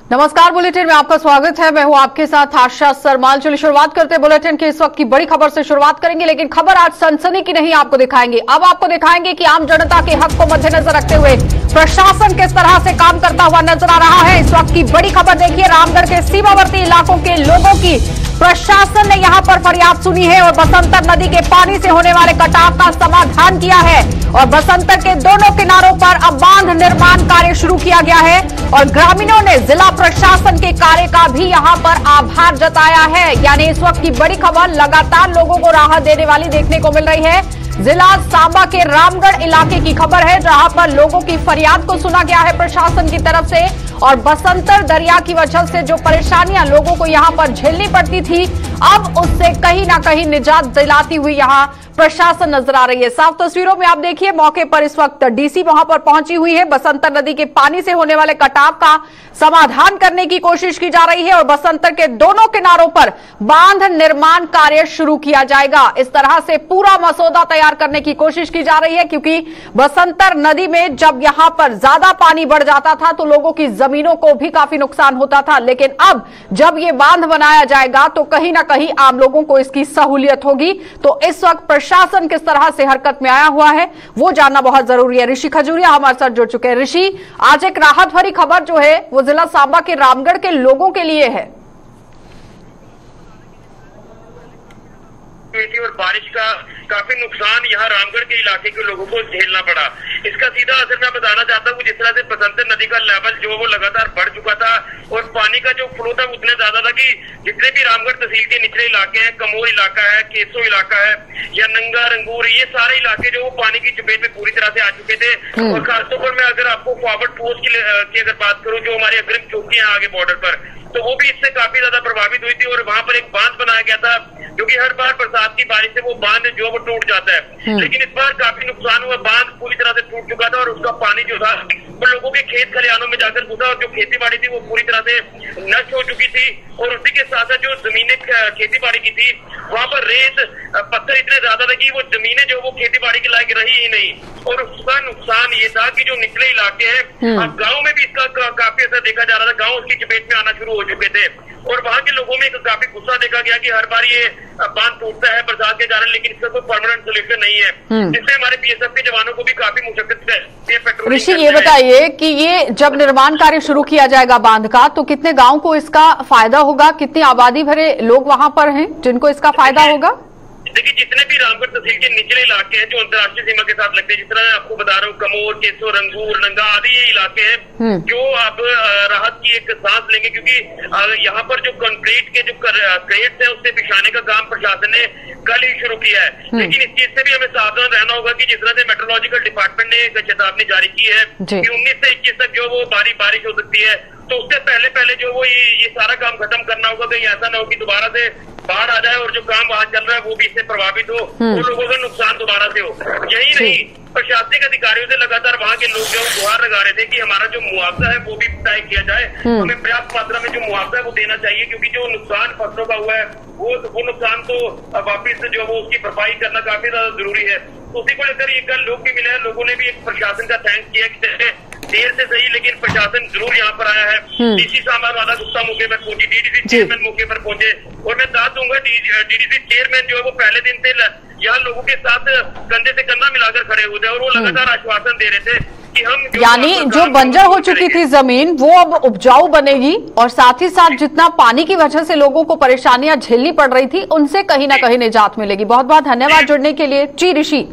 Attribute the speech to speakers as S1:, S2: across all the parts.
S1: नमस्कार, बुलेटिन में आपका स्वागत है। मैं हूं आपके साथ आशा सरमाल। चलिए शुरुआत करते हैं बुलेटिन की इस वक्त की बड़ी खबर से शुरुआत करेंगे, लेकिन खबर आज सनसनी की नहीं आपको दिखाएंगे। अब आपको दिखाएंगे कि आम जनता के हक को मद्देनजर रखते हुए प्रशासन किस तरह से काम करता हुआ नजर आ रहा है। इस वक्त की बड़ी खबर देखिए, रामगढ़ के सीमावर्ती इलाकों के लोगों की प्रशासन ने यहां पर फरियाद सुनी है और बसंतर नदी के पानी से होने वाले कटाव का समाधान किया है और बसंतर के दोनों किनारों पर अब बांध निर्माण कार्य शुरू किया गया है और ग्रामीणों ने जिला प्रशासन के कार्य का भी यहां पर आभार जताया है। यानी इस वक्त की बड़ी खबर लगातार लोगों को राहत देने वाली देखने को मिल रही है। जिला सांबा के रामगढ़ इलाके की खबर है, जहां पर लोगों की फरियाद को सुना गया है प्रशासन की तरफ से और बसंतर दरिया की वजह से जो परेशानियां लोगों को यहां पर झेलनी पड़ती थी, अब उससे कहीं ना कहीं निजात दिलाती हुई यहां प्रशासन नजर आ रही है। साफ तस्वीरों में आप देखिए, मौके पर इस वक्त डीसी वहां पर पहुंची हुई है। बसंतर नदी के पानी से होने वाले कटाव का समाधान करने की कोशिश की जा रही है और बसंतर के दोनों किनारों पर बांध निर्माण कार्य शुरू किया जाएगा। इस तरह से पूरा मसौदा तैयार करने की कोशिश की जा रही है, क्योंकि बसंतर नदी में जब यहां पर ज्यादा पानी बढ़ जाता था तो लोगों की जमीनों को भी काफी नुकसान होता था, लेकिन अब जब ये बांध बनाया जाएगा तो कहीं ना कहीं आम लोगों को इसकी सहूलियत होगी। तो इस वक्त प्रशासन किस तरह से हरकत में आया हुआ है वो जानना बहुत जरूरी है। ऋषि खजूरिया हमारे साथ जुड़ चुके हैं। ऋषि, आज एक राहत भरी खबर जो है वो जिला सांबा के रामगढ़ के लोगों के लिए है।
S2: और बारिश का काफी नुकसान यहाँ रामगढ़ के इलाके के लोगों को झेलना पड़ा। इसका सीधा असर मैं बताना चाहता हूँ, जिस तरह से बसंतर नदी का लेवल जो वो लगातार बढ़ चुका था और पानी का जो फ्लो था उतना ज्यादा था कि जितने भी रामगढ़ तहसील के निचले इलाके हैं, कमोर इलाका है, केसो इलाका है या नंगा रंगूर, ये सारे इलाके जो वो पानी की चपेट में पूरी तरह से आ चुके थे। और खासतौर पर मैं अगर आपको फॉरवर्ड पोस्ट की अगर बात करूँ, जो हमारी अग्रिम चौकियां आगे बॉर्डर पर, तो वो भी इससे काफी ज्यादा प्रभावित हुई थी और वहां पर एक बांध बनाया गया था, क्योंकि हर बार बरसात की बारिश से वो बांध जो वो टूट जाता है। लेकिन इस बार काफी नुकसान हुआ, बांध पूरी तरह से टूट चुका था और उसका पानी जो था वो लोगों के खेत खलिहानों में जाकर घुसा और जो खेती बाड़ी थी वो पूरी तरह से नष्ट हो चुकी थी। और उसी के साथ साथ जो जमीनें खेती बाड़ी की थी वहां पर रेत पत्थर इतने ज्यादा थे कि वो जमीनें जो वो खेती बाड़ी के लायक रही ही नहीं। और उसका नुकसान ये था कि जो निचले इलाके हैं, अब गाँव में भी इसका काफी असर देखा जा रहा था। गाँव उसकी चपेट में आना शुरू हो चुके थे और वहां के लोगों में काफी गुस्सा देखा गया कि हर बार ये बांध टूटता है बरसात के कारण, लेकिन इसका कोई परमानेंट सोल्यूशन नहीं है, जिससे हमारे बीएसएफ के जवानों को भी काफी मुशक्कत है।
S1: ऋषि, ये बताइए कि ये जब निर्माण कार्य शुरू किया जाएगा बांध का, तो कितने गांव को इसका फायदा होगा? कितनी आबादी भरे लोग वहां पर हैं जिनको इसका फायदा होगा?
S2: देखिए, जितने भी रामगढ़ तहसील के निचले इलाके हैं जो अंतर्राष्ट्रीय सीमा के साथ लगते हैं, जिस तरह मैं आपको बता रहा हूँ, कमोर, केसो, रंगूर, नंगा आदि ये इलाके हैं जो अब राहत की एक सांस लेंगे, क्योंकि यहाँ पर जो कंक्रीट के जो क्रेट्स है उससे बिछाने का काम प्रशासन ने कल ही शुरू किया है। लेकिन इस चीज से भी हमें सावधान रहना होगा कि जिस तरह से मेट्रोलॉजिकल डिपार्टमेंट ने एक चेतावनी जारी की है कि 19 से 21 तक जो वो भारी बारिश हो सकती है, तो उससे पहले जो वो ये सारा काम खत्म करना होगा। कहीं ऐसा ना हो कि दोबारा से बाढ़ आ जाए और जो काम वहां चल रहा है वो भी इससे प्रभावित हो, वो लोगों का नुकसान दोबारा से हो। यही नहीं, प्रशासनिक अधिकारियों से लगातार वहां के लोग जो गुहार लगा रहे थे कि हमारा जो मुआवजा है वो भी तय किया जाए, हमें पर्याप्त मात्रा में जो मुआवजा है वो देना चाहिए, क्योंकि जो नुकसान फसलों का हुआ है वो नुकसान तो वापिस जो वो उसकी भरपाई करना काफी ज्यादा जरूरी है। तो उसी को लेकर ये कल लोग भी मिले हैं, लोगों ने भी एक प्रशासन का थैंक्स किया कि देर से सही लेकिन प्रशासन जरूर यहाँ पर आया है। डीसी सांबा राधा गुप्ता मौके पर पहुंची, डीडीसी चेयरमैन मौके पर पहुंचे और मैं दाद दूंगा डीडीसी चेयरमैन जो है वो पहले दिन से यहाँ लोगों के साथ कंधे से कंधा मिलाकर खड़े हुए थे और वो लगातार आश्वासन दे रहे थे कि हम
S1: यानी जो बंजर हो चुकी थी जमीन वो अब उपजाऊ बनेगी और साथ ही साथ जितना पानी की वजह से लोगों को परेशानियां झेलनी पड़ रही थी उनसे कहीं ना कहीं निजात मिलेगी। बहुत बहुत धन्यवाद जुड़ने के लिए। जी ऋषि।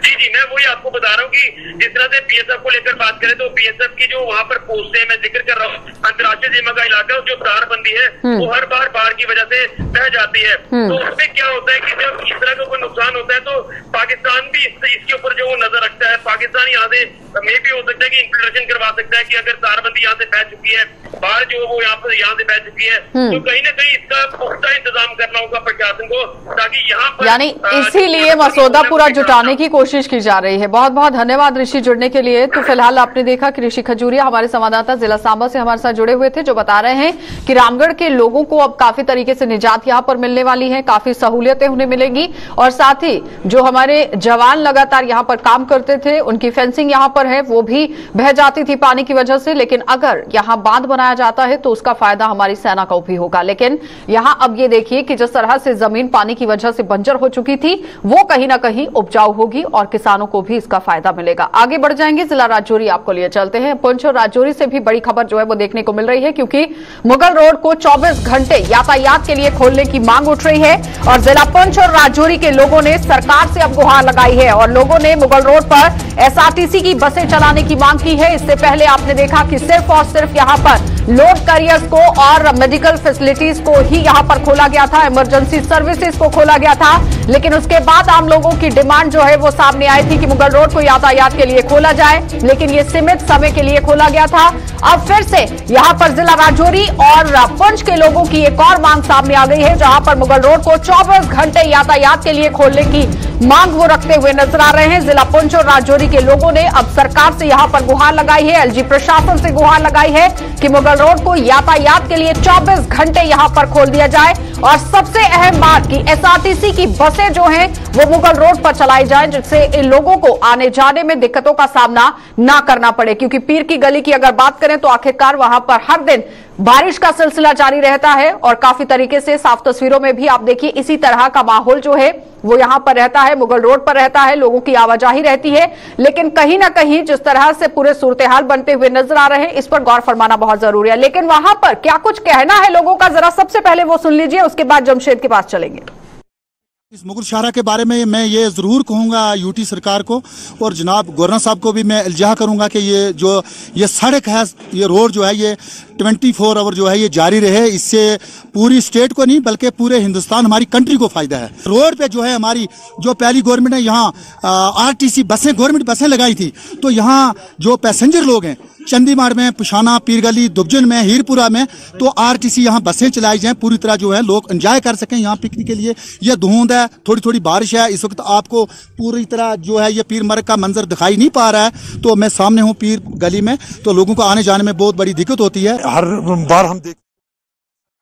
S2: जी, मैं वही आपको बता रहा हूँ कि जिस तरह से बीएसएफ को लेकर बात करें तो बीएसएफ की जो वहाँ पर पोस्टें मैं जिक्र कर रहा हूँ, अंतर्राष्ट्रीय सीमा का इलाका जो तारबंदी है वो हर बार बाढ़ की वजह से बह जाती है। तो उसमें क्या होता है कि जब इस तरह का कोई नुकसान होता है तो पाकिस्तान भी इसके ऊपर जो वो नजर रखता है। पाकिस्तान यहाँ से में भी हो सकता है कि इंफिल्ट्रेशन करवा सकता है कि अगर तारबंदी यहाँ से बह चुकी है, बाढ़ जो वो यहाँ से बह चुकी है, तो कहीं ना कहीं इसका पुख्ता इंतजाम करना होगा प्रशासन को, ताकि यहाँ पर
S1: यानी इसीलिए मसौदा पूरा जुटाने की कोशिश की जा रही है। बहुत बहुत धन्यवाद ऋषि जुड़ने के लिए। तो फिलहाल आपने देखा कि ऋषि खजूरिया हमारे संवाददाता जिला सांबा से हमारे साथ जुड़े हुए थे, जो बता रहे हैं कि रामगढ़ के लोगों को अब काफी तरीके से निजात यहाँ पर मिलने वाली है, काफी सहूलियतें उन्हें मिलेंगी और साथ ही जो हमारे जवान लगातार यहाँ पर काम करते थे उनकी फेंसिंग यहाँ पर खबर है वो भी बह जाती थी पानी की वजह से, लेकिन अगर यहां बांध बनाया जाता है तो उसका फायदा हमारी सेना को भी होगा। लेकिन यहां अब ये देखिए कि जिस तरह से जमीन पानी की वजह से बंजर हो चुकी थी वो कहीं ना कहीं उपजाऊ होगी और किसानों को भी इसका फायदा मिलेगा। आगे बढ़ जाएंगे, जिला राजौरी आपको लिए चलते हैं। पुंछ और राजौरी से भी बड़ी खबर जो है वो देखने को मिल रही है, क्योंकि मुगल रोड को 24 घंटे यातायात के लिए खोलने की मांग उठ रही है और जिला पुंछ और राजौरी के लोगों ने सरकार से अब गुहार लगाई है और लोगों ने मुगल रोड पर एसआरटीसी की बसें चलाने की मांग की है। इससे पहले आपने देखा कि सिर्फ और सिर्फ यहां पर लोड कैरियर्स को और मेडिकल फैसिलिटीज को ही यहां पर खोला गया था, इमरजेंसी सर्विसेज को खोला गया था, लेकिन उसके बाद आम लोगों की डिमांड जो है वो सामने आई थी कि मुगल रोड को यातायात के लिए खोला जाए, लेकिन ये सीमित समय के लिए खोला गया था। अब फिर से यहां पर जिला राजौरी और पुंछ के लोगों की एक और मांग सामने आ गई है, जहां पर मुगल रोड को 24 घंटे यातायात के लिए खोलने की मांग वो रखते हुए नजर आ रहे हैं। जिला पुंछ और राजौरी के लोगों ने अब सरकार से यहां पर गुहार लगाई है, एलजी प्रशासन से गुहार लगाई है कि मुगल रोड को यातायात के लिए 24 घंटे यहां पर खोल दिया जाए और सबसे अहम बात कि एसआरटीसी की बसें जो हैं वो मुगल रोड पर चलाई जाएं, जिससे इन लोगों को आने जाने में दिक्कतों का सामना ना करना पड़े। क्योंकि पीर की गली की अगर बात करें तो आखिरकार वहां पर हर दिन बारिश का सिलसिला जारी रहता है और काफी तरीके से साफ तस्वीरों में भी आप देखिए इसी तरह का माहौल जो है वो यहां पर रहता है, मुगल रोड पर रहता है, लोगों की आवाजाही रहती है। लेकिन कहीं ना कहीं जिस तरह से पूरे सूरत-ए-हाल बनते हुए नजर आ रहे हैं, इस पर गौर फरमाना बहुत जरूरी है। लेकिन वहां पर क्या कुछ कहना है लोगों का, जरा सबसे पहले वो सुन लीजिए, उसके बाद जमशेद के पास चलेंगे।
S3: इस मुगल शाहरा के बारे में मैं ये ज़रूर कहूँगा यूटी सरकार को और जनाब गवर्नर साहब को भी मैं इल्जाह करूँगा कि ये सड़क है, ये रोड जो है ये 24 आवर जो है ये जारी रहे। इससे पूरी स्टेट को नहीं बल्कि पूरे हिंदुस्तान हमारी कंट्री को फायदा है। रोड पे जो है हमारी जो पहली गवर्नमेंट ने यहाँ आरटीसी बसें गवर्नमेंट बसें लगाई थी, तो यहाँ जो पैसेंजर लोग हैं चंडीगढ़ में, पुशाना, पीर गली, दुबजन में, हीरपुरा में, तो आरटीसी यहाँ बसें चलाई जाएं, पूरी तरह जो है लोग एंजॉय कर सकें यहाँ पिकनिक के लिए। ये धुंध है, थोड़ी थोड़ी बारिश है, इस वक्त आपको पूरी तरह जो है ये पीर मर्ग का मंजर दिखाई नहीं पा रहा है। तो मैं सामने हूँ पीर गली में, तो लोगों को आने जाने में बहुत बड़ी दिक्कत होती है। हर बार हम देख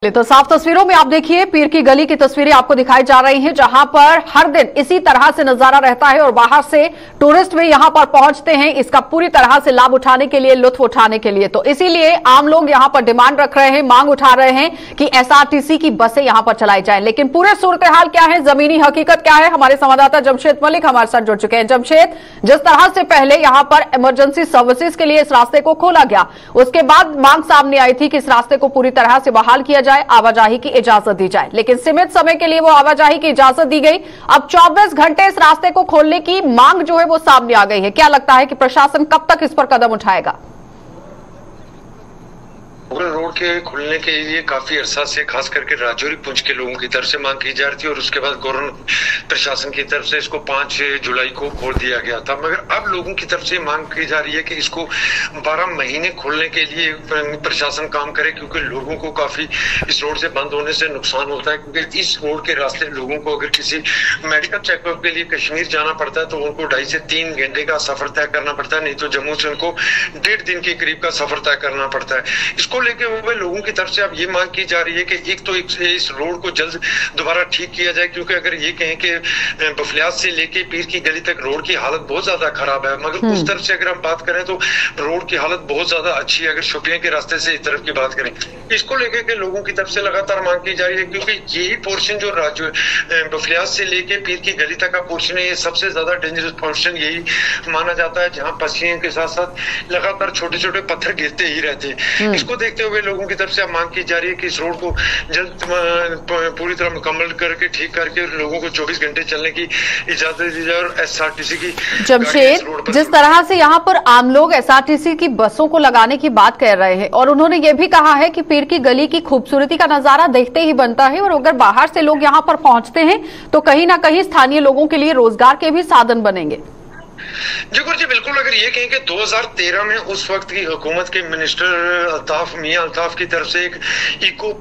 S1: तो साफ तस्वीरों में आप देखिए पीर की गली की तस्वीरें आपको दिखाई जा रही हैं, जहां पर हर दिन इसी तरह से नजारा रहता है और बाहर से टूरिस्ट भी यहां पर पहुंचते हैं इसका पूरी तरह से लाभ उठाने के लिए, लुत्फ उठाने के लिए। तो इसीलिए आम लोग यहां पर डिमांड रख रहे हैं, मांग उठा रहे हैं कि एसआरटीसी की बसें यहां पर चलाई जाए। लेकिन पूरे सूरत-ए-हाल क्या है, जमीनी हकीकत क्या है, हमारे संवाददाता जमशेद मलिक हमारे साथ जुड़ चुके हैं। जमशेद, जिस तरह से पहले यहां पर इमरजेंसी सर्विसेज के लिए इस रास्ते को खोला गया, उसके बाद मांग सामने आई थी कि इस रास्ते को पूरी तरह से बहाल किया जाए, आवाजाही की इजाजत दी जाए, लेकिन सीमित समय के लिए वो आवाजाही की इजाजत दी गई। अब 24 घंटे इस रास्ते को खोलने की मांग जो है वो सामने आ गई है। क्या लगता है कि प्रशासन कब तक इस पर कदम उठाएगा?
S4: मुगल रोड के खुलने के लिए काफी अरसा से खास करके राजौरी पुंछ के लोगों की तरफ से मांग की जा रही थी और उसके बाद गवर्नर प्रशासन की तरफ से इसको 5 जुलाई को खोल दिया गया था। मगर अब लोगों की तरफ से मांग की जा रही है कि इसको 12 महीने खोलने के लिए प्रशासन काम करे, क्योंकि लोगों को काफी इस रोड से बंद होने से नुकसान होता है। क्योंकि इस रोड के रास्ते लोगों को अगर किसी मेडिकल चेकअप के लिए कश्मीर जाना पड़ता है तो उनको 2.5 से 3 घंटे का सफर तय करना पड़ता है, नहीं तो जम्मू से उनको 1.5 दिन के करीब का सफर तय करना पड़ता है। इसको लेके हुए लोगों की तरफ से अब ये मांग की जा रही है कि एक तो इस रोड को जल्द दोबारा ठीक किया जाए, क्योंकि अगर ये कहें कि बफलियात से लेके पीर की गली तक रोड की हालत बहुत ज्यादा खराब है, मगर उस तरफ से अगर हम बात करें तो रोड की हालत बहुत ज्यादा अच्छी है। अगर शोपियां के रास्ते से इस तरफ की बात करें, इसको लेकर के लोगों की तरफ से लगातार मांग की जा रही है, क्योंकि यही पोर्शन जो बफलियात से लेके पीर की गली तक का पोर्शन है, ये सबसे ज्यादा डेंजरस पोर्शन यही माना जाता है, जहाँ पसियों के साथ साथ लगातार छोटे छोटे पत्थर गिरते ही रहते हैं। इसको देखते हुए लोगों की तरफ से मांग की जा रही है कि इस रोड को जल्द पूरी तरह मुकम्मल करके ठीक करके लोगों को 24 घंटे चलने की इजाजत दी जाए और एसआरटीसी की।
S1: जमशेद, जिस तरह से यहाँ पर आम लोग एसआरटीसी की बसों को लगाने की बात कर रहे हैं और उन्होंने ये भी कहा है कि पीर की गली की खूबसूरती का नजारा देखते ही बनता है और अगर बाहर से लोग यहाँ पर पहुंचते हैं तो कहीं ना कहीं स्थानीय लोगों के लिए रोजगार के भी साधन बनेंगे।
S4: जी बिल्कुल, अगर ये कहें कि 2013 में उस वक्त की हुकूमत के मिनिस्टर मियां अल्ताफ की तरफ से एक इको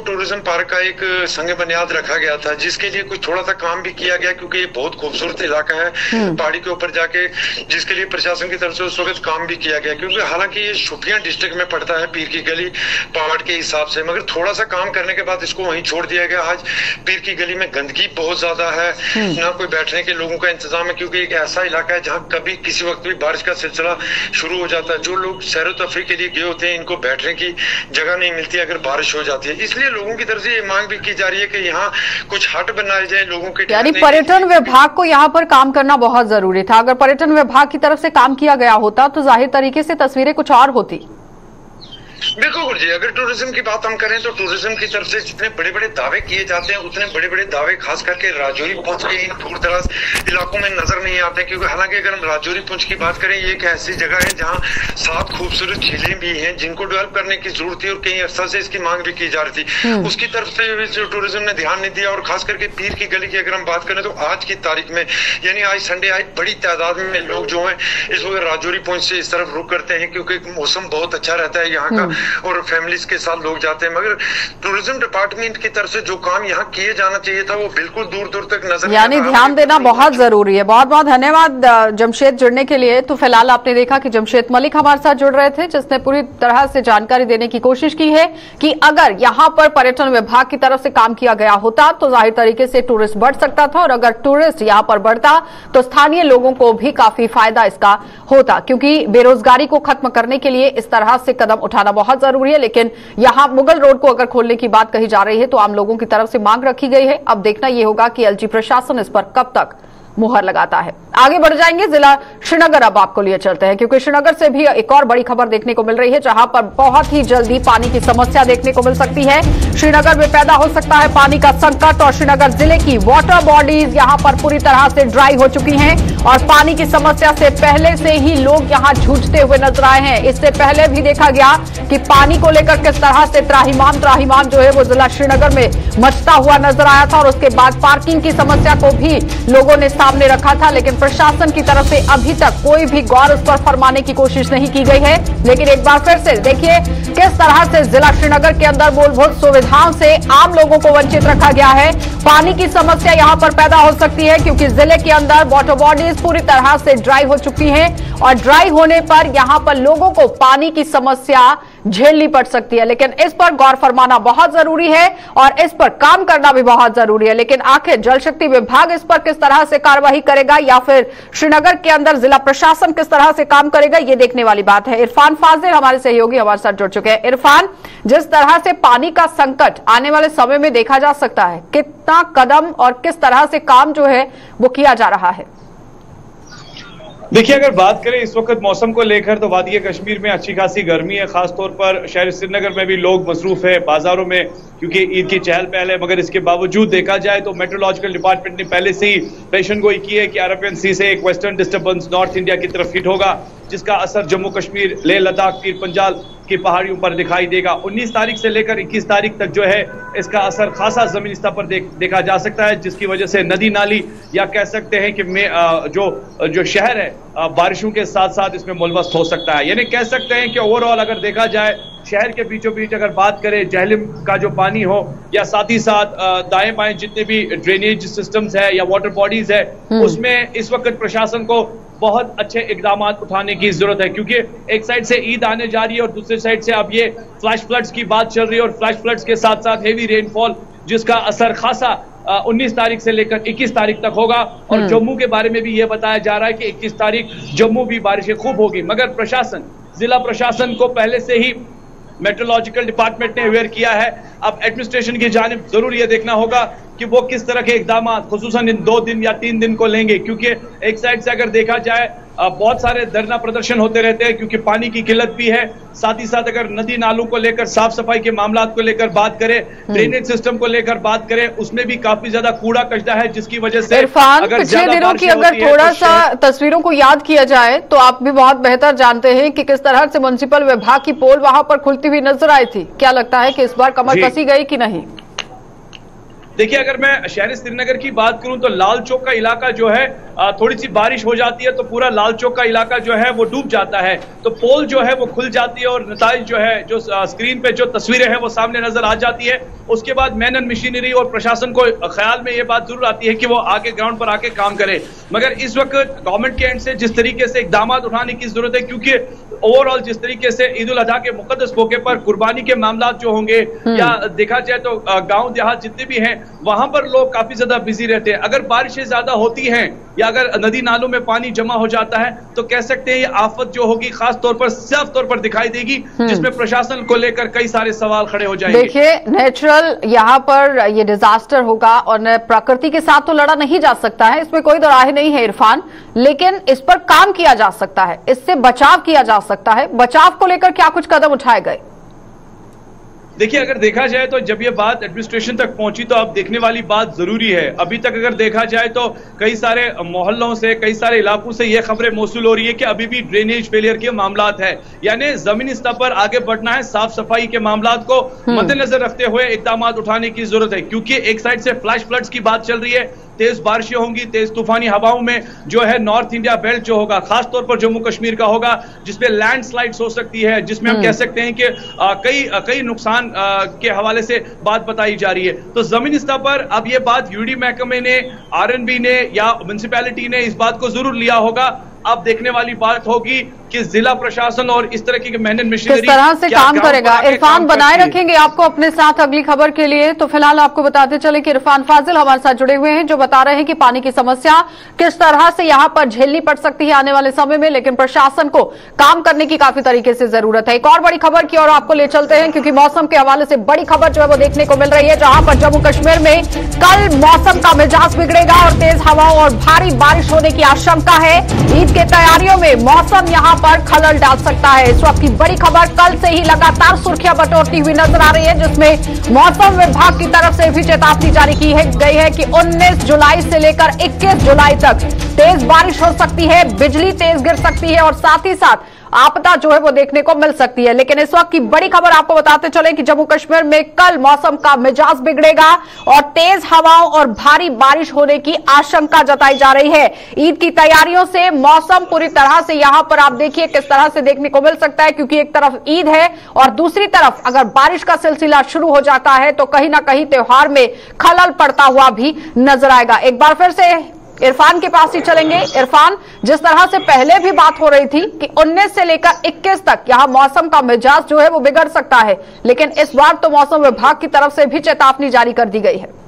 S4: टूरिज्म पार्क का एक संग बुनियाद रखा गया था, जिसके लिए कुछ थोड़ा सा काम भी किया गया, क्योंकि ये बहुत खूबसूरत इलाका है पहाड़ी के ऊपर जाके, जिसके लिए प्रशासन की तरफ से उस वक्त काम भी किया गया, क्योंकि हालांकि ये शोपियां डिस्ट्रिक्ट में पड़ता है पीर की गली पहाड़ के हिसाब से, मगर थोड़ा सा काम करने के बाद इसको वहीं छोड़ दिया गया। आज पीर की गली में गंदगी बहुत ज्यादा है, ना कोई बैठने के लोगों का इंतजाम है, क्योंकि एक ऐसा इलाका है जहाँ कभी किसी वक्त भी बारिश का सिलसिला शुरू हो जाता है। जो लोग सैर तफरी के लिए गए होते हैं, इनको बैठने की जगह नहीं मिलती अगर बारिश हो जाती है। इसलिए लोगों की तरफ से ये मांग भी की जा रही है कि यहाँ कुछ हट बनाए जाए लोगों के।
S1: यानी पर्यटन विभाग को यहाँ पर काम करना बहुत जरूरी था। अगर पर्यटन विभाग की तरफ से काम किया गया होता तो जाहिर तरीके से तस्वीरें कुछ और होती।
S4: बिल्कुल जी, अगर टूरिज्म की बात हम करें तो टूरिज्म की तरफ से जितने बड़े बड़े दावे किए जाते हैं, उतने बड़े बड़े दावे खास करके राजौरी पुंछ के इन दूर दराज इलाकों में नजर नहीं आते। क्योंकि हालांकि अगर हम राजौरी पुंछ की बात करें, ये एक ऐसी जगह है जहां 7 खूबसूरत झीलें भी हैं जिनको डेवलप करने की जरूरत थी और कई अरसा से इसकी मांग भी की जा रही थी। उसकी तरफ से टूरिज्म ने ध्यान नहीं दिया। और खास करके पीर की गली की अगर हम बात करें तो आज की तारीख में, यानी आज संडे, आज बड़ी तादाद में लोग जो है इस वक्त राजौरी पुंछ से इस तरफ रुख करते हैं, क्योंकि मौसम बहुत अच्छा रहता है यहाँ का और फैमिलीज के साथ लोग जाते हैं। मगर टूरिज्म डिपार्टमेंट की तरफ से जो काम यहाँ किए जाना चाहिए था वो बिल्कुल दूर दूर तक नजर,
S1: यानी ध्यान देना बहुत जरूरी है। बहुत बहुत धन्यवाद जमशेद जुड़ने के लिए। तो फिलहाल आपने देखा कि जमशेद मलिक हमारे साथ जुड़ रहे थे, जिसने पूरी तरह से जानकारी देने की कोशिश की है कि अगर यहाँ पर पर्यटन विभाग की तरफ से काम किया गया होता तो जाहिर तरीके से टूरिस्ट बढ़ सकता था, और अगर टूरिस्ट यहाँ पर बढ़ता तो स्थानीय लोगों को भी काफी फायदा इसका होता, क्योंकि बेरोजगारी को खत्म करने के लिए इस तरह से कदम उठाना बहुत जरूरी है। लेकिन यहां मुगल रोड को अगर खोलने की बात कही जा रही है तो आम लोगों की तरफ से मांग रखी गई है। अब देखना यह होगा कि एलजी प्रशासन इस पर कब तक मुहर लगाता है। आगे बढ़ जाएंगे, जिला श्रीनगर अब आपको लिए चलते हैं, क्योंकि श्रीनगर से भी एक और बड़ी खबर देखने को मिल रही है, जहां पर बहुत ही जल्दी पानी की समस्या देखने को मिल सकती है। श्रीनगर में पैदा हो सकता है पानी का संकट, और श्रीनगर जिले की वाटर बॉडीज यहां पर पूरी तरह से ड्राई हो चुकी हैं और पानी की समस्या से पहले से ही लोग यहां जूझते हुए नजर आए हैं। इससे पहले भी देखा गया कि पानी को लेकर किस तरह से त्राहिमाम जो है वो जिला श्रीनगर में मचता हुआ नजर आया था, और उसके बाद पार्किंग की समस्या को भी लोगों ने सामने रखा था। लेकिन प्रशासन की तरफ से अभी तक कोई भी गौर उस पर फरमाने की कोशिश नहीं की गई है। लेकिन एक बार फिर से देखिए किस तरह से जिला श्रीनगर के अंदर मूलभूत सुविधाओं से आम लोगों को वंचित रखा गया है। पानी की समस्या यहां पर पैदा हो सकती है, क्योंकि जिले के अंदर वाटर बॉडीज पूरी तरह से ड्राई हो चुकी हैं, और ड्राई होने पर यहां पर लोगों को पानी की समस्या झेलनी पड़ सकती है। लेकिन इस पर गौर फरमाना बहुत जरूरी है और इस पर काम करना भी बहुत जरूरी है। लेकिन आखिर जल शक्ति विभाग इस पर किस तरह से कार्रवाई करेगा, या फिर श्रीनगर के अंदर जिला प्रशासन किस तरह से काम करेगा, ये देखने वाली बात है। इरफान फाजिल हमारे सहयोगी हमारे साथ जुड़ चुके हैं। इरफान, जिस तरह से पानी का संकट आने वाले समय में देखा जा सकता है, कितना कदम और किस तरह से काम जो है वो किया जा रहा है?
S5: देखिए, अगर बात करें इस वक्त मौसम को लेकर तो वादी कश्मीर में अच्छी खासी गर्मी है। खासतौर पर शहर श्रीनगर में भी लोग मसरूफ है बाजारों में, क्योंकि ईद की चहल पहल है। मगर इसके बावजूद देखा जाए तो मेट्रोलॉजिकल डिपार्टमेंट ने पहले से ही पेशन गोई की है कि अरबियन सी से एक वेस्टर्न डिस्टर्बेंस नॉर्थ इंडिया की तरफ हिट होगा, जिसका असर जम्मू कश्मीर, लेह लद्दाख, पीर पंजाल की पहाड़ियों पर दिखाई देगा। 19 तारीख से लेकर 21 तारीख तक जो है इसका असर खासा जमीनी स्तर पर देखा जा सकता है, जिसकी वजह से नदी नाली या कह सकते हैं कि जो शहर है बारिशों के साथ साथ इसमें मुलवस हो सकता है। यानी कह सकते हैं कि ओवरऑल अगर देखा जाए शहर के बीचों बीच अगर बात करें जहलिम का जो पानी हो, या साथ ही साथ दाएं बाएं जितने भी ड्रेनेज सिस्टम्स है या वाटर बॉडीज है, उसमें इस वक्त प्रशासन को बहुत अच्छे इकदाम उठाने की जरूरत है। क्योंकि एक साइड से ईद आने जा रही है और दूसरी साइड से अब ये फ्लैश फ्लड्स की बात चल रही है, और फ्लैश फ्लड्स के साथ साथ हेवी रेनफॉल, जिसका असर खासा 19 तारीख से लेकर 21 तारीख तक होगा। और जम्मू के बारे में भी ये बताया जा रहा है कि 21 तारीख जम्मू भी बारिशें खूब होगी। मगर प्रशासन, जिला प्रशासन को पहले से ही मेट्रोलॉजिकल डिपार्टमेंट ने अवेयर किया है। अब एडमिनिस्ट्रेशन की जानिब जरूर यह देखना होगा कि वो किस तरह के इकदाम खुसूसन इन 2 दिन या 3 दिन को लेंगे, क्योंकि एक साइड से अगर देखा जाए बहुत सारे धरना प्रदर्शन होते रहते हैं, क्योंकि पानी की किल्लत भी है। साथ ही साथ अगर नदी नालों को लेकर, साफ सफाई के मामला को लेकर बात करें, ड्रेनेज सिस्टम को लेकर बात करें, उसमें भी काफी ज्यादा कूड़ा कचरा है, जिसकी वजह से
S1: इरफान, पिछले दिनों की अगर थोड़ा सा तस्वीरों को याद किया जाए तो आप भी बहुत बेहतर जानते हैं कि किस तरह से म्युनिसिपल विभाग की पोल वहां पर खुलती हुई नजर आई थी। क्या लगता है कि इस बार कमर कसी गई कि नहीं?
S5: देखिए, अगर मैं शहर श्रीनगर की बात करूं तो लाल चौक का इलाका जो है, थोड़ी सी बारिश हो जाती है तो पूरा लाल चौक का इलाका जो है वो डूब जाता है, तो पोल जो है वो खुल जाती है और नताइज जो है, जो स्क्रीन पे जो तस्वीरें हैं वो सामने नजर आ जाती है। उसके बाद मैन एंड मशीनरी और प्रशासन को ख्याल में ये बात जरूर आती है कि वो आके ग्राउंड पर आके काम करे। मगर इस वक्त गवर्नमेंट के एंड से जिस तरीके से इकदाम उठाने की जरूरत है, क्योंकि ओवरऑल जिस तरीके से ईद उल अजहा के मुकद्दस मौके पर कुर्बानी के मामला जो होंगे, या देखा जाए तो गाँव देहात जितने भी हैं वहां पर लोग काफी ज्यादा बिजी रहते हैं। अगर बारिशें ज्यादा होती हैं या अगर नदी नालों में पानी जमा हो जाता है तो कह सकते हैं ये आफत जो होगी खास तौर पर साफ तौर पर दिखाई देगी, जिसमें प्रशासन को लेकर कई सारे सवाल खड़े हो जाएंगे।
S1: देखिए, नेचुरल यहाँ पर ये डिजास्टर होगा और प्रकृति के साथ तो लड़ा नहीं जा सकता है, इसमें कोई दो राय नहीं है इरफान, लेकिन इस पर काम किया जा सकता है, इससे बचाव किया जा सकता है। बचाव को लेकर क्या कुछ कदम उठाए गए?
S5: देखिए, अगर देखा जाए तो जब ये बात एडमिनिस्ट्रेशन तक पहुंची तो अब देखने वाली बात जरूरी है। अभी तक अगर देखा जाए तो कई सारे मोहल्लों से, कई सारे इलाकों से ये खबरें मौसूल हो रही है कि अभी भी ड्रेनेज फेलियर के मामलात है, यानी जमीनी स्तर पर आगे बढ़ना है। साफ सफाई के मामलात को मद्देनजर रखते हुए इकदाम उठाने की जरूरत है, क्योंकि एक साइड से फ्लैश फ्लड्स की बात चल रही है, तेज बारिशें होंगी, तेज तूफानी हवाओं में जो है नॉर्थ इंडिया बेल्ट जो होगा, खासतौर पर जम्मू कश्मीर का होगा, जिसमें लैंडस्लाइड्स हो सकती है, जिसमें हम कह सकते हैं कि कई नुकसान के हवाले से बात बताई जा रही है। तो जमीनी स्तर पर अब ये बात यूडी महकमे ने, आरएनबी ने या म्युनिसिपैलिटी ने इस बात को जरूर लिया होगा। अब देखने वाली बात होगी कि जिला प्रशासन और इस तरह की मेहनत मशीनरी
S1: किस तरह से काम करेगा। इरफान बनाए रखेंगे आपको अपने साथ अगली खबर के लिए। तो फिलहाल आपको बताते चले कि इरफान फाजिल हमारे साथ जुड़े हुए हैं, जो बता रहे हैं कि पानी की समस्या किस तरह से यहां पर झेलनी पड़ सकती है आने वाले समय में, लेकिन प्रशासन को काम करने की काफी तरीके से जरूरत है। एक और बड़ी खबर की ओर आपको ले चलते हैं, क्योंकि मौसम के हवाले से बड़ी खबर जो है वो देखने को मिल रही है, जहां पर जम्मू कश्मीर में कल मौसम का मिजाज बिगड़ेगा और तेज हवाओं और भारी बारिश होने की आशंका है। ईद के तैयारियों में मौसम यहां पर खलल डाल सकता है। इस वक्त की बड़ी खबर कल से ही लगातार सुर्खियां बटोरती हुई नजर आ रही है, जिसमें मौसम विभाग की तरफ से भी चेतावनी जारी की गई है कि 19 जुलाई से लेकर 21 जुलाई तक तेज बारिश हो सकती है, बिजली तेज गिर सकती है और साथ ही साथ आपदा जो है वो देखने को मिल सकती है। लेकिन इस वक्त की बड़ी खबर आपको बताते चले कि जम्मू कश्मीर में कल मौसम का मिजाज बिगड़ेगा और तेज हवाओं और भारी बारिश होने की आशंका जताई जा रही है। ईद की तैयारियों से मौसम पूरी तरह से यहां पर आप देखिए किस तरह से देखने को मिल सकता है, क्योंकि एक तरफ ईद है और दूसरी तरफ अगर बारिश का सिलसिला शुरू हो जाता है तो कहीं ना कहीं त्योहार में खलल पड़ता हुआ भी नजर आएगा। एक बार फिर से इरफान के पास ही चलेंगे। इरफान, जिस तरह से पहले भी बात हो रही थी कि 19 से लेकर 21 तक यहां मौसम का मिजाज जो है वो बिगड़ सकता है, लेकिन इस बार तो मौसम विभाग की तरफ से भी चेतावनी जारी कर दी गई है।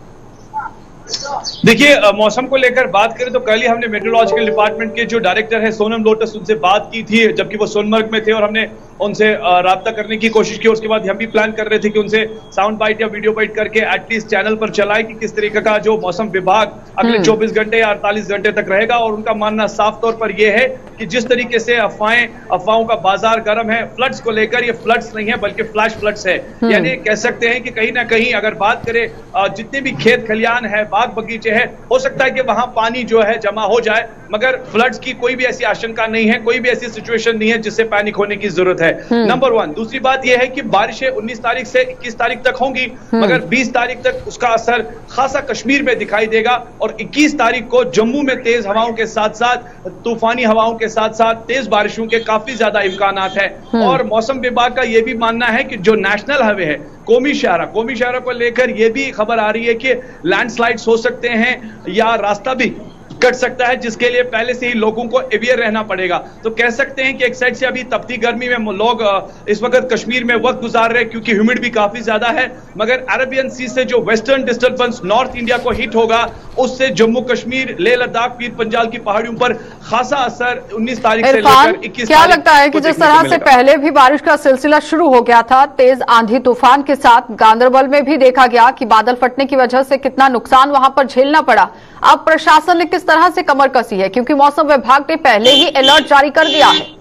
S5: देखिए, मौसम को लेकर बात करें तो कल ही हमने मेट्रोलॉजिकल डिपार्टमेंट के जो डायरेक्टर है सोनम लोटस, उनसे बात की थी, जबकि वो सोनमर्ग में थे, और हमने उनसे राब्ता करने की कोशिश की। उसके बाद हम भी प्लान कर रहे थे कि उनसे साउंड बाइट या वीडियो बाइट करके एटलीस्ट चैनल पर चलाए कि किस तरीके का जो मौसम विभाग अगले 24 घंटे या 48 घंटे तक रहेगा। और उनका मानना साफ तौर पर यह है कि जिस तरीके से अफवाहों का बाजार गर्म है, फ्लड्स को लेकर, ये फ्लड्स नहीं है बल्कि फ्लैश फ्लड्स है। यानी कह सकते हैं कि कहीं ना कहीं अगर बात करें जितने भी खेत खलियान है, बाग बगीचे है, हो सकता है कि वहां पानी जो है जमा हो जाए, मगर फ्लड्स की कोई भी ऐसी आशंका नहीं है, कोई भी ऐसी सिचुएशन नहीं है जिससे पैनिक होने की जरूरत है। नंबर 1। दूसरी बात यह है कि बारिशें 19 तारीख से 21 तारीख तक होंगी, मगर 20 तारीख तक उसका असर खासा कश्मीर में दिखाई देगा और 21 तारीख को जम्मू में तेज हवाओं के साथ साथ तूफानी हवाओं के साथ साथ तेज बारिशों के काफी ज्यादा इम्कानात है। और मौसम विभाग का यह भी मानना है कि जो नेशनल हाईवे है कौमी शाहरा को लेकर यह भी खबर आ रही है कि लैंडस्लाइड्स हो सकते हैं या रास्ता भी कट सकता है, जिसके लिए पहले से ही लोगों को अवेयर रहना पड़ेगा। तो कह सकते हैं कि एक साइड से अभी तपती गर्मी में लोग इस वक्त कश्मीर में वक्त गुजार रहे हैं, क्योंकि ह्यूमिड भी काफी ज्यादा है, मगर अरेबियन सी से जो वेस्टर्न डिस्टर्बेंस नॉर्थ इंडिया को हिट होगा, उससे जम्मू कश्मीर, लेह लद्दाख, पीर पंजाल की पहाड़ियों पर खासा असर 19 तारीख से लेकर 21
S1: क्या लगता है कि जिस तरह से पहले भी बारिश का सिलसिला शुरू हो गया था तेज आंधी तूफान के साथ, गांदरबल में भी देखा गया कि बादल फटने की वजह से कितना नुकसान वहां पर झेलना पड़ा, अब प्रशासन ने किस तरह से कमर कसी है, क्योंकि मौसम विभाग ने पहले ही अलर्ट जारी कर दिया है?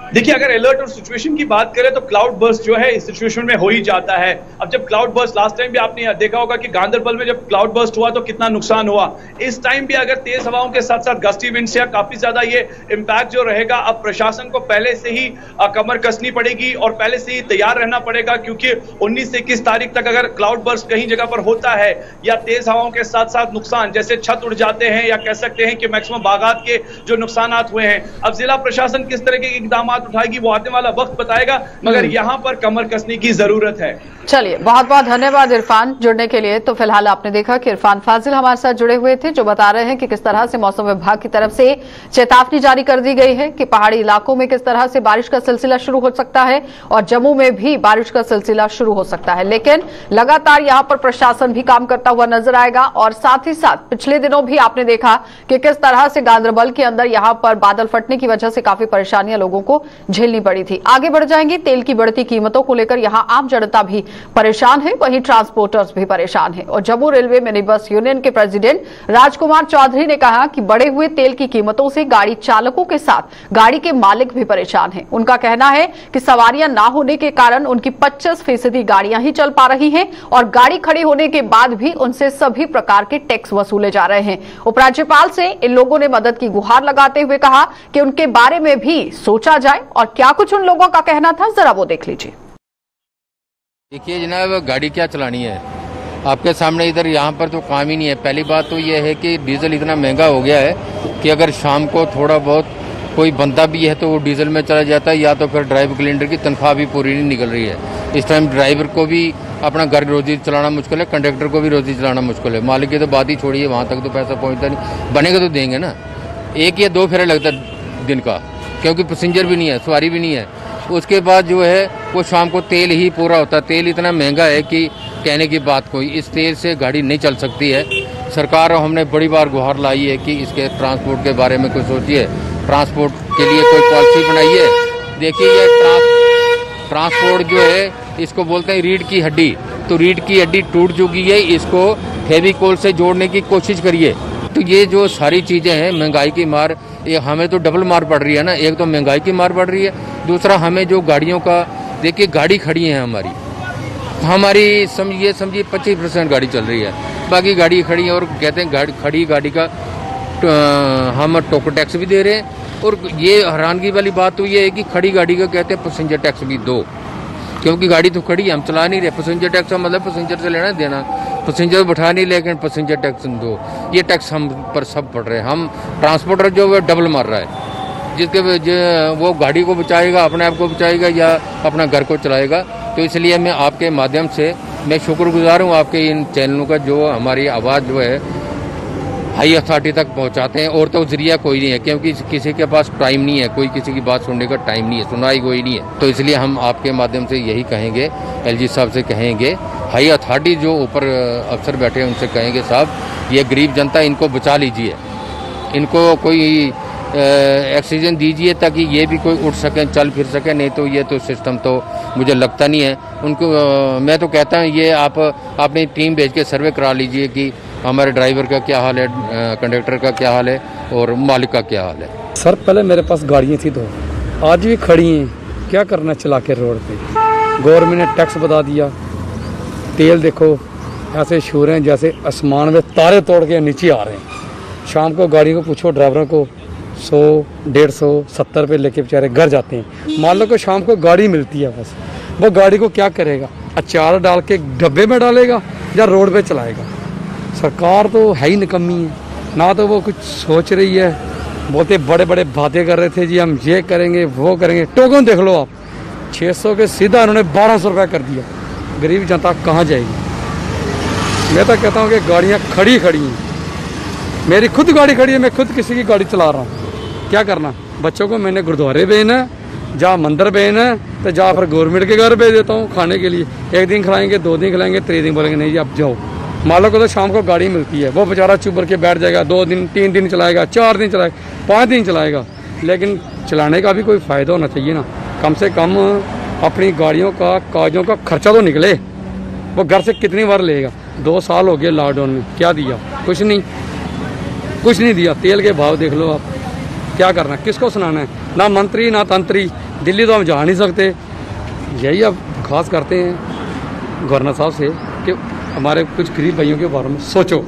S5: देखिए, अगर अलर्ट और सिचुएशन की बात करें तो क्लाउड बर्स्ट जो है इस सिचुएशन में हो ही जाता है। अब जब क्लाउड बर्स्ट, लास्ट टाइम भी आपने देखा होगा कि गांदरबल में जब क्लाउड बर्स्ट हुआ तो कितना नुकसान हुआ। इस टाइम भी अगर तेज हवाओं के साथ साथ गस्टी विंड से काफी ज्यादा ये इंपैक्ट जो रहेगा, अब प्रशासन को पहले से ही कमर कसनी पड़ेगी और पहले से ही तैयार रहना पड़ेगा, क्योंकि 19 से 21 तारीख तक अगर क्लाउड बर्स्ट कहीं जगह पर होता है या तेज हवाओं के साथ साथ नुकसान जैसे छत उड़ जाते हैं या कह सकते हैं कि मैक्सिमम बागात के जो नुकसान हुए हैं, अब जिला प्रशासन किस तरह के इकदाम उठाएगी वो आने वाला वक्त बताएगा, मगर यहाँ पर कमर कसने की जरूरत है।
S1: चलिए, बहुत बहुत धन्यवाद इरफान जुड़ने के लिए। तो फिलहाल आपने देखा कि इरफान फाजिल हमारे साथ जुड़े हुए थे, जो बता रहे हैं कि किस तरह से मौसम विभाग की तरफ से चेतावनी जारी कर दी गई है कि पहाड़ी इलाकों में किस तरह से बारिश का सिलसिला शुरू हो सकता है और जम्मू में भी बारिश का सिलसिला शुरू हो सकता है। लेकिन लगातार यहां पर प्रशासन भी काम करता हुआ नजर आएगा और साथ ही साथ पिछले दिनों भी आपने देखा कि किस तरह से गांदरबल के अंदर यहां पर बादल फटने की वजह से काफी परेशानियां लोगों को झेलनी पड़ी थी। आगे बढ़ जाएंगे। तेल की बढ़ती कीमतों को लेकर यहां आम जनता भी परेशान है, वहीं ट्रांसपोर्टर्स भी परेशान है। और Jammu railway mini bus union के प्रेसिडेंट राजकुमार चौधरी ने कहा कि बढ़े हुए तेल की कीमतों से गाड़ी चालकों के साथ गाड़ी के मालिक भी परेशान हैं। उनका कहना है कि सवारियां ना होने के कारण उनकी 25% गाड़ियां ही चल पा रही हैं और गाड़ी खड़ी होने के बाद भी उनसे सभी प्रकार के टैक्स वसूले जा रहे हैं। उपराज्यपाल से इन लोगों ने मदद की गुहार लगाते हुए कहा कि उनके बारे में भी सोचा जाए और क्या कुछ उन लोगों का कहना था, जरा वो देख लीजिए।
S6: देखिए जनाब, गाड़ी क्या चलानी है आपके सामने, इधर यहाँ पर तो काम ही नहीं है। पहली बात तो यह है कि डीजल इतना महंगा हो गया है कि अगर शाम को थोड़ा बहुत कोई बंदा भी है तो वो डीजल में चला जाता है, या तो फिर ड्राइवर कैलेंडर की तनख्वाह भी पूरी नहीं निकल रही है। इस टाइम ड्राइवर को भी अपना घर रोजी चलाना मुश्किल है, कंडक्टर को भी रोजी चलाना मुश्किल है। मालिक की तो बात ही छोड़िए, वहाँ तक तो पैसा पहुँचता नहीं। बनेगा तो देंगे ना, 1 या 2 फेरे लगता है दिन का, क्योंकि पैसेंजर भी नहीं है, सवारी भी नहीं है। उसके बाद जो है वो शाम को तेल ही पूरा होता है। तेल इतना महंगा है कि कहने की बात कोई, इस तेल से गाड़ी नहीं चल सकती है। सरकार हमने बड़ी बार गुहार लाई है कि इसके ट्रांसपोर्ट के बारे में कुछ सोचिए, ट्रांसपोर्ट के लिए कोई पॉलिसी बनाइए। देखिए ये ट्रांसपोर्ट जो है इसको बोलते हैं रीढ़ की हड्डी, तो रीढ़ की हड्डी टूट चुकी है, इसको फेविकोल से जोड़ने की कोशिश करिए। तो ये जो सारी चीज़ें हैं, महंगाई की मार, ये हमें तो डबल मार पड़ रही है ना। एक तो महंगाई की मार पड़ रही है, दूसरा हमें जो गाड़ियों का, देखिए गाड़ी खड़ी है हमारी समझिए 25% गाड़ी चल रही है, बाकी गाड़ी खड़ी है। और कहते हैं खड़ी गाड़ी का हम टोकन टैक्स भी दे रहे हैं। और ये हैरानगी वाली बात तो ये है कि खड़ी गाड़ी का कहते हैं पैसेंजर टैक्स भी दो, क्योंकि गाड़ी तो खड़ी है, हम चला नहीं रहे। पैसेंजर टैक्स का मतलब पैसेंजर से लेना देना, पैसेंजर बैठा नहीं, लेकिन पैसेंजर टैक्स दो। ये टैक्स हम पर सब पड़ रहे हैं। हम ट्रांसपोर्टर जो है डबल मार रहा है, जिसके वो गाड़ी को बचाएगा, अपने आप को बचाएगा या अपना घर को चलाएगा। तो इसलिए मैं आपके माध्यम से मैं शुक्रगुजार हूँ आपके इन चैनलों का, जो हमारी आवाज़ जो है हाई अथॉरिटी तक पहुंचाते हैं। और तो जरिया कोई नहीं है, क्योंकि किसी के पास टाइम नहीं है, कोई किसी की बात सुनने का टाइम नहीं है, सुनाई कोई नहीं है। तो इसलिए हम आपके माध्यम से यही कहेंगे, एलजी साहब से कहेंगे, हाई अथॉरिटी जो ऊपर अफसर बैठे हैं उनसे कहेंगे, साहब ये गरीब जनता, इनको बचा लीजिए, इनको कोई ऑक्सीजन दीजिए ताकि ये भी कोई उठ सकें, चल फिर सकें। नहीं तो ये तो सिस्टम तो मुझे लगता नहीं है उनको। मैं तो कहता हूँ ये आप अपनी टीम भेज के सर्वे करा लीजिए कि हमारे ड्राइवर का क्या हाल है, कंडक्टर का क्या हाल है और मालिक का क्या हाल है।
S7: सर पहले मेरे पास गाड़ियाँ थी 2, आज भी खड़ी हैं, क्या करना चला के रोड पे। गवर्नमेंट ने टैक्स बता दिया, तेल देखो ऐसे शो रहे हैं जैसे आसमान में तारे तोड़ के नीचे आ रहे हैं। शाम को गाड़ी को पूछो ड्राइवरों को 100, 150, 70 रुपये लेके बेचारे घर जाते हैं। मान लो कि शाम को गाड़ी मिलती है, बस वो गाड़ी को क्या करेगा, अचार डाल के डब्बे में डालेगा या रोड पे चलाएगा। सरकार तो है ही निकम्मी है, ना तो वो कुछ सोच रही है। बोलते बड़े बड़े बातें कर रहे थे जी हम ये करेंगे वो करेंगे, टोकन देख लो आप, 600 के सीधा उन्होंने 1200 रुपये कर दिया। गरीब जनता कहाँ जाएगी। मैं तो कहता हूँ कि गाड़ियाँ खड़ी हैं, मेरी खुद गाड़ी खड़ी है, मैं खुद किसी की गाड़ी चला रहा हूँ। क्या करना, बच्चों को मैंने गुरुद्वारे भेजना है, जा मंदिर भेजना है, तो जा फिर गवर्नमेंट के घर भेज देता हूँ खाने के लिए। 1 दिन खिलाएंगे, 2 दिन खिलाएंगे, 3 दिन बोलेंगे नहीं जी आप जाओ। मालिक को तो शाम को गाड़ी मिलती है, वो बेचारा चुप के बैठ जाएगा, 2 दिन 3 दिन चलाएगा, 4 दिन चलाएगा, 5 दिन चलाएगा। लेकिन चलाने का भी कोई फ़ायदा होना चाहिए ना, कम से कम अपनी गाड़ियों का कागजों का खर्चा तो निकले। वो घर से कितनी बार लेगा। 2 साल हो गए लॉकडाउन में, क्या दिया, कुछ नहीं दिया। तेल के भाव देख लो आप, क्या करना, किसको सुनाना है, ना मंत्री ना तंत्री। दिल्ली तो हम जा नहीं सकते। यही अब खास करते हैं गवर्नर साहब से कि हमारे कुछ गरीब भाइयों के बारे में सोचो।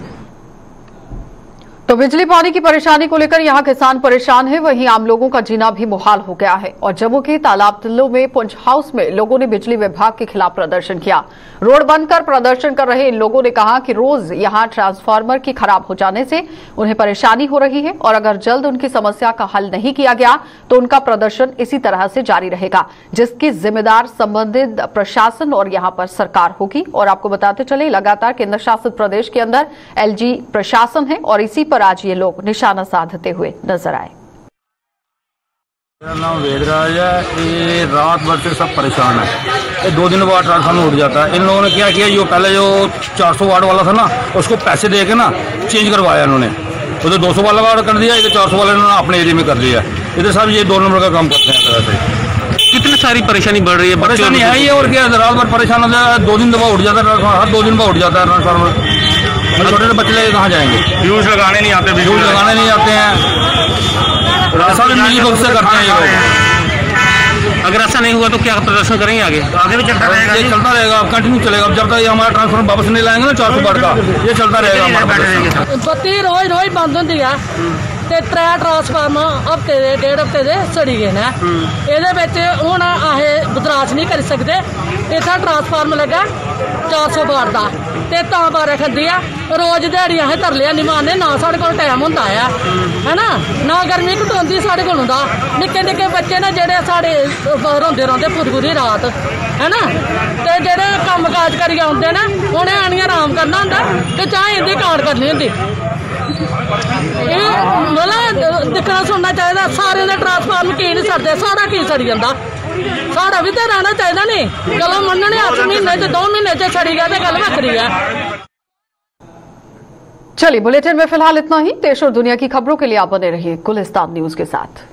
S1: तो बिजली पानी की परेशानी को लेकर यहां किसान परेशान है, वहीं आम लोगों का जीना भी मुहाल हो गया है। और जम्मू के तालाब तिल्लो में पुंछ हाउस में लोगों ने बिजली विभाग के खिलाफ प्रदर्शन किया। रोड बंद कर प्रदर्शन कर रहे इन लोगों ने कहा कि रोज यहां ट्रांसफार्मर की खराब हो जाने से उन्हें परेशानी हो रही है और अगर जल्द उनकी समस्या का हल नहीं किया गया तो उनका प्रदर्शन इसी तरह से जारी रहेगा, जिसकी जिम्मेदार संबंधित प्रशासन और यहां पर सरकार होगी। और आपको बताते चले, लगातार केंद्र शासित प्रदेश के अंदर एलजी प्रशासन है और इसी पर आज ये लोग निशाना साधते हुए नजर आए।
S8: मेरा नाम वेदराज है। ये रात भर से सब परेशान है। ये 2 दिन बाद ट्रांसफार्मर उठ जाता है। इन लोगों ने क्या किया, जो पहले जो 400 वाट वाला था ना, उसको पैसे दे के ना चेंज करवाया इन्होंने। तो 200 वाला वाट कर दिया, इधर 400 वाला इन्होंने अपने एरिया में कर दिया। इधर साहब ये 2 नंबर का काम करते हैं तरह से।
S9: कितनी सारी परेशानी बढ़ रही है,
S8: परेशानी है ये। और क्या, रात भर परेशान होता है। 2 दिन दबा उठ जाता है ट्रांसफार्मर, हर 2 दिन बाद उठ जाता है ट्रांसफार्मर। छोटे छोटे बच्चे लेके कहाँ जाएंगे?
S9: फ्यूज लगाने नहीं आते,
S8: फ्यूज लगाने नहीं आते हैं। ऐसा भी मिली भगत से करते हैं ये लोग।
S9: अगर ऐसा नहीं हुआ तो क्या प्रदर्शन करेंगे आगे? आगे भी चलता रहेगा,
S8: ये चलता रहेगा, कंटिन्यू चलेगा। जब तक ये हमारा ट्रांसफार्मर वापस नहीं लाएंगे ना 400 वाट का, ये चलता रहेगा हमारा।
S10: बत्ती रोज रोज बंद होंदी है ते 3 ट्रांसफार्मर हफ्ते दे 1.5 हफ्ते दे सड़ी गए ने। ਇਹਦੇ ਵਿੱਚ ਹੁਣ ਆਹ ਬਦਰਾਸ਼ ਨਹੀਂ ਕਰ ਸਕਦੇ। ਇੱਥੇ ट्रांसफार्मर लगा 400 वाट ਦਾ ਤੇ ਤਾਂ ਬਾਰੇ ਖੰਦੀ ਆ। रोज दिहाड़ियां असें तरलियां नहीं मारने, ना साढ़े कोल टाइम होंदा है ना, ना गर्मी घटोंदी साढ़े कोलों दा। निक्के निक्के बच्चे ने जेह्ड़े साढ़े रोंदे रौंदे पूरी रात, है ना। ते जेह्ड़े कम्म काज करियै आउंदे ने उ'नें आनियै आराम करना होंदा ते चाहे इंदी काट करनी होंदी। मतलब दिक्खना सुनना चाहिए। सारे दे ट्रांसफार्मर की नहीं सड़दे, सारा की सड़ी जांदा। साढ़ा भी तो रहना चाहिए नहीं। गल मनने 8 महीने च 2 महीने च सड़ी गया तो गल वखरी है।
S1: चलिए, बुलेटिन में फिलहाल इतना ही। देश और दुनिया की खबरों के लिए आप बने रहिए गुलिस्तान न्यूज के साथ।